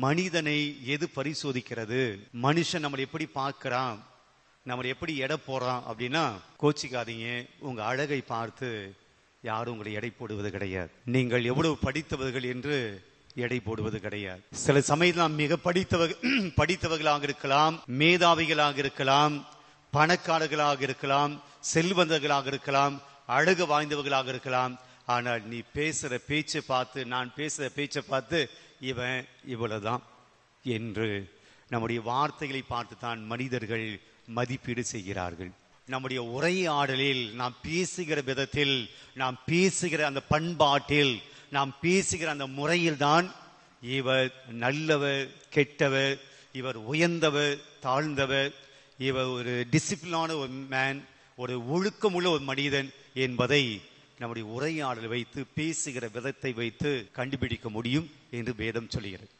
மனிதனை எது பரிசோதிக்கிறது? மனுஷன் நம்மளை எப்படி பார்க்கிறான், நம்மளை எப்படி எடை போடுறான் அப்படின்னா, கோச்சிக்காதீங்க, உங்க அழகை பார்த்து யாரும் உங்களை எடை போடுவது கிடையாது. நீங்கள் எவ்வளவு படித்தவர்கள் என்று எடை போடுவது கிடையாது. சில சமயம் நாம் மிக படித்தவர்களாக இருக்கலாம், மேதாவிகளாக இருக்கலாம், பணக்காரர்களாக இருக்கலாம், செல்வந்தர்களாக இருக்கலாம், அழகு வாய்ந்தவர்களாக இருக்கலாம். ஆனால் நீ பேசுற பேச்சை பார்த்து, நான் பேசுற பேச்சை பார்த்து இவன் இவ்வளவுதான் என்று நம்முடைய வார்த்தைகளை பார்த்து தான் மனிதர்கள் மதிப்பீடு செய்கிறார்கள். நம்முடைய உரையாடலில், நாம் பேசுகிற விதத்தில், நாம் பேசுகிற அந்த பண்பாட்டில், நாம் பேசுகிற அந்த முறையில் தான் இவர் நல்லவர் கெட்டவர், இவர் உயர்ந்தவர் தாழ்ந்தவர், இவர் ஒரு டிசிப்ளினான ஒரு மேன், ஒரு ஒழுக்கமுள்ள ஒரு மனிதன் என்பதை நம்முடைய உரையாடலை வைத்து, பேசுகிற விதத்தை வைத்து கண்டுபிடிக்க முடியும் என்று வேதம் சொல்கிறது.